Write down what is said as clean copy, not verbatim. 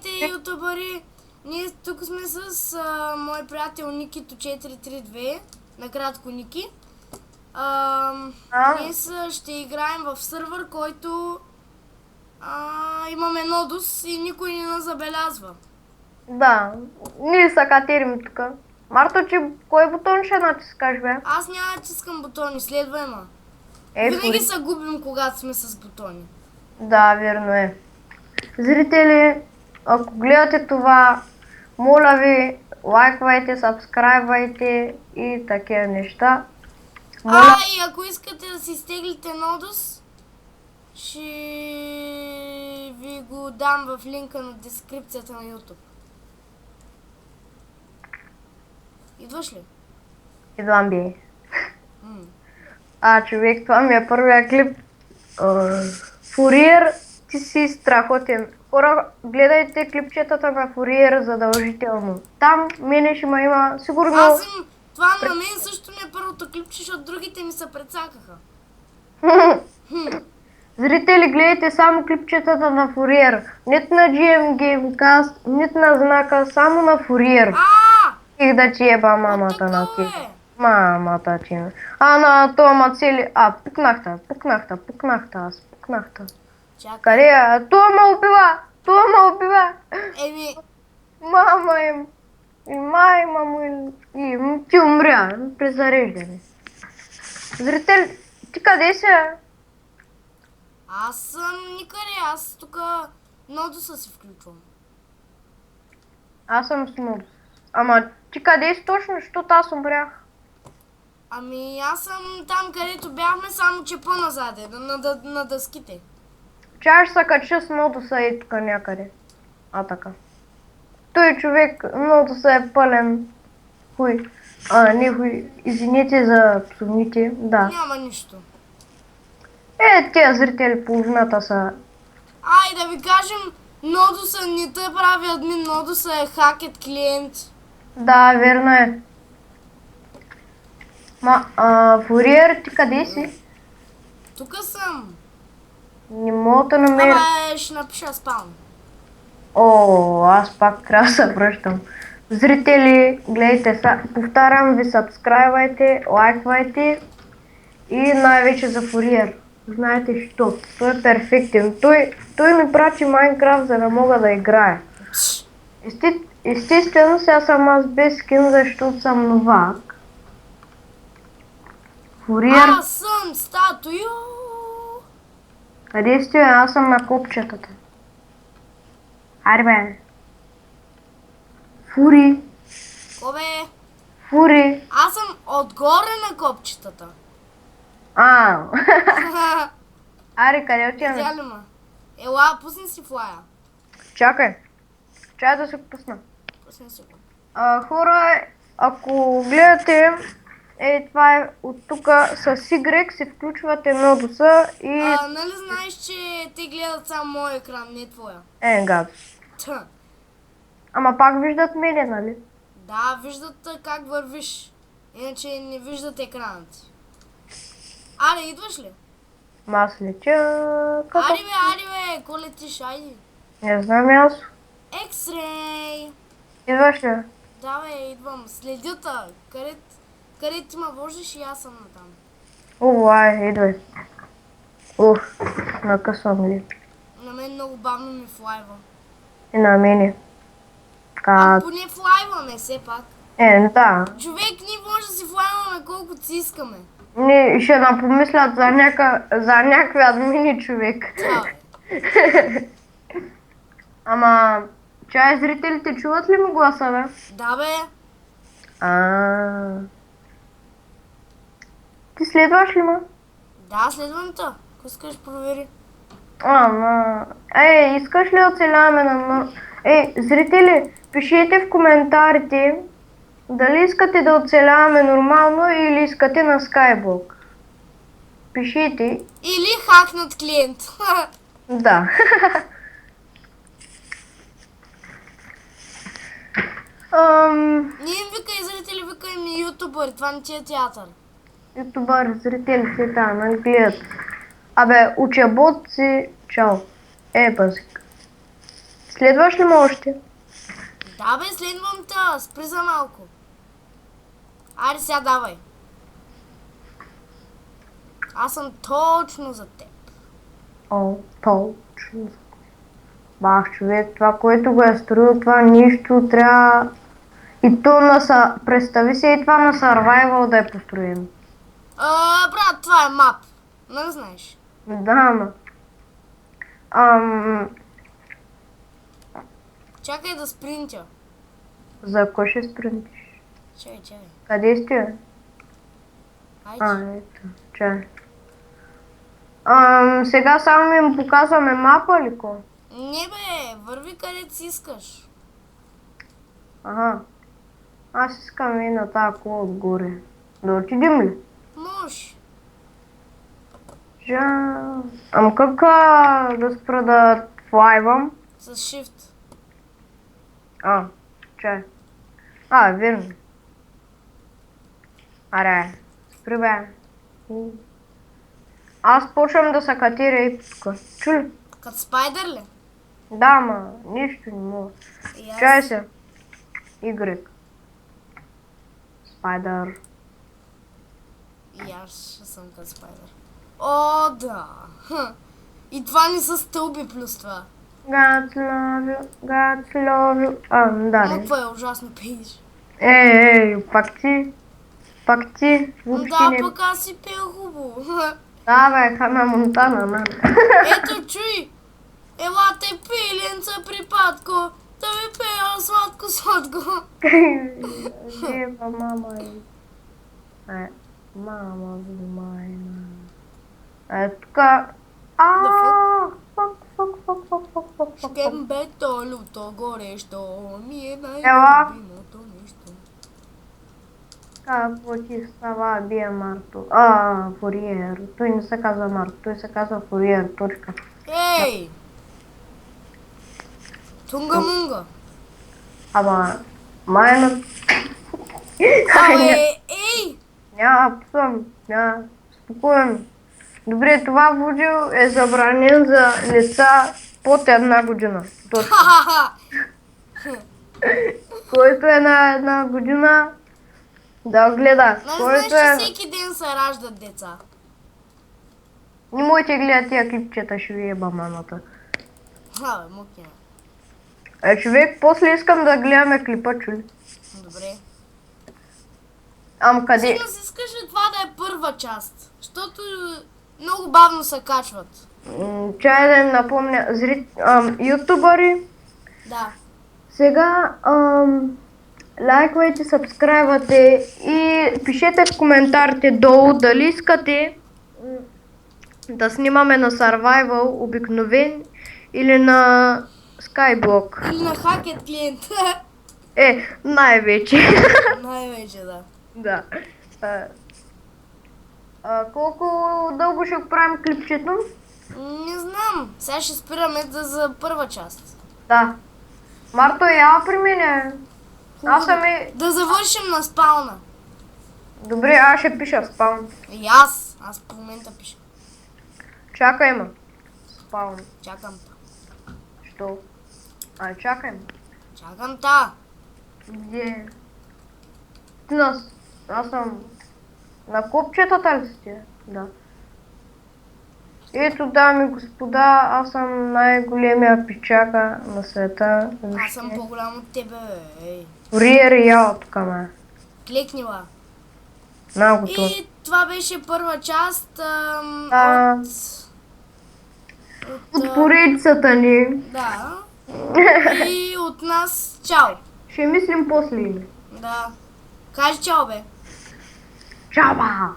Здравейте, ютубъри! Ние тук сме с мой приятел Никито 432, накратко Ники. Днес ще играем в сървър, който имаме нодус и никой не нас забелязва. Да, ние са катерим тук. Марто, че кой бутон ще натискаш, бе? Аз няма да натискам бутони, следвай ма. Винаги Фури. се губим, когато сме с бутони. Да, верно е. Зрители, ако гледате това, моля ви, лайквайте, сабскрайбвайте и такива неща. Моля, И ако искате да си изтеглите нодус, ще ви го дам в линка на дескрипцията на YouTube. Идваш ли? идвам би. М. Човек, това ми е първия клип. Фуриер, ти си страхотен. Хора, гледайте клипчетата на Фуриер задължително. Там мене ще ма има сигурно... Това на мен също ми е първото клипче, защото другите ми се прецакаха. Зрители, гледайте само клипчетата на Фуриер. Нито на GM Gamecast, нито на знака, само на Фуриер. Их да ти еба мамата на ти. Мамата ти. На това цели... Пукнахта аз. Чакай. Къде е? Това ме убива! Еми, Мама им. И майма му и ти умря. При зареждане. Зрители, ти къде си? аз съм никъде, аз тук нодуса си включвам. Аз съм с модус. Ама ти къде си точно, защото аз умрях? Ами аз съм там, където бяхме, само че по-назаде, на дъските. Чай ще се кача с модуса и тук някъде. Така. Той човек, модуса е пълен. Хуй. Не хуй. Извинете за псовните. Да. Няма нищо. Тия зрители половината са... Да ви кажем, нодуса не те прави админ, нодуса е хакет клиент. Да, верно е. Фуриер, ти къде си? Тук съм. Не мога да намеря. Ще напиша спаун. Аз пак трябва да се връщам. Зрители, гледайте, повтарям ви, сабскрайбвайте, лайквайте и най-вече за Фуриер. Знаете що? Той е перфектен. Той ми прати Майнкрафт, за да мога да играя. Естествено, сега съм аз без скин, защото съм новак. Фуриер... Аз съм статую. Къде сте? Аз съм на копчетата. Аре бе. Фури. Кобе? Фури. Аз съм отгоре на копчетата. Аре, къде отиваме? Видя ли ма? Ела, пусни си флая. Чакай. Чай да се пусна. Пусни си го. Хора, ако гледате, това е от тук с Y, се включвате нодуса и... Нали знаеш, че те гледат само моя екран, не твоя? Гад. Ама пак виждат мене, нали? Да, виждат как вървиш. Иначе не виждат екранът ти. Идваш ли? Аз летя... Аре бе, ко летиш, айди. Не знам аз. X-Ray! Идваш ли? Да бе, идвам. Следята. Къде ти ме вождиш и аз съм натам. Идвай. Накъсвам ли? На мен много бавно ми флайва. И на мене. Поне флайваме все пак. Да. Човек, ние може да си флайваме колкото си искаме. Не, ще напомислят за някакви админи, човек. Да, Ама, чай зрителите чуват ли ми гласа, бе? Да бе. Ти следваш ли ма? Да, следвам те. Ако искаш, провери. Искаш ли оцеляваме на... Зрители, пишете в коментарите дали искате да оцеляваме нормално или искате на Skyblock. Пишете. Или хакнат клиент. Да. Не им викай зрители, викай ми ютубър. Това не ти е театър. Ютубър, зрители си там, нали гледат. Учебот си, чао. Пазик. Следваш ли ме още? Да бе, следвам те, спри за малко. Айде сега давай. Аз съм точно за теб. О, точно. Бах, човек, това, което го е строил, това нищо трябва... И то представи си и това на Survival да е построено. Брат, това е мап. Не знаеш. Да, ама. Чакай да спринтя. За кой ще спринтиш? Чакай. Къде сте? Айде. Ето, чай. Сега само им показваме мапа ли ко? Не бе, върви където си искаш. Ага. Аз искам и на тази кола отгоре. Да отидем ли? Може. Ама как да спра да флайвам? С shift. Чай. Верно. Аре, спри бе. Аз почвам да се катеря и тук. Чули? Като спайдър ли? Да, ма, нищо не мога. И аз- Чай се. Y. Спайдър. И аз ще съм като спайдър. О, да. И това не са стълби плюс това. God's love you. Да, Но не. това е ужасно пееш. Пак ти, въобще Да, не. пък аз си пея хубаво. Да, бе, Хана Монтана, man. Ето, чуй! Елате, пиленца припадко, да ви пея сладко-сладко. Жива мама е. Мама ви майна. Тука. Фак. Шкембето, люто, горещо, ми е Ела. най-любимото нещо. Какво ти става, бия Марто? Фуриер. Той не се казва Марто, той се казва Фуриер, точка. Ей! Тунга-мунга. Ама, майна... Ей! Няма псъм, спокойно. Добре, това видео е забранен за лица под 1 година. Точно. Ха-ха-ха! Който е на 1 година, да гледа. Нали знаеш, Който че е... всеки ден се раждат деца? Не можете гледат тия клипчета, ще ви еба мамата. Бе, мукина. Човек, после искам да гледаме клипа, чули. Добре. Ам къде? Сигурно си искаш ли това да е първа част? Защото много бавно се качват. Чай да им напомня, ютубъри, Да. сега лайквайте, сабскрайбвате и пишете в коментарите долу дали искате да снимаме на Survival обикновен или на Skyblock. Или на хакет клиент. Най-вече. Най-вече, да. Да. Колко дълго ще го правим клипчето? Не знам. Сега ще спираме за първа част. Да. Марто, я при мене. Аз съм и... Да завършим на спауна. Добре, аз ще пиша спаун. И аз. Аз по момента пиша. Чакай ме. Спаун. Чакам та. Що? Чакай ме. Чакам та. Где? Аз съм... На копчетата ли сте? Да. Ето, дами и господа, аз съм най-големия пичака на света. Аз съм по-голям от тебе, бе. Ей. Фуриер и яла тук, ме. Клекнила. На готово. И това беше първа част А, От поредицата ни. Да. И от нас чао. Ще мислим после. Да. Кажи чао, бе. Чаба!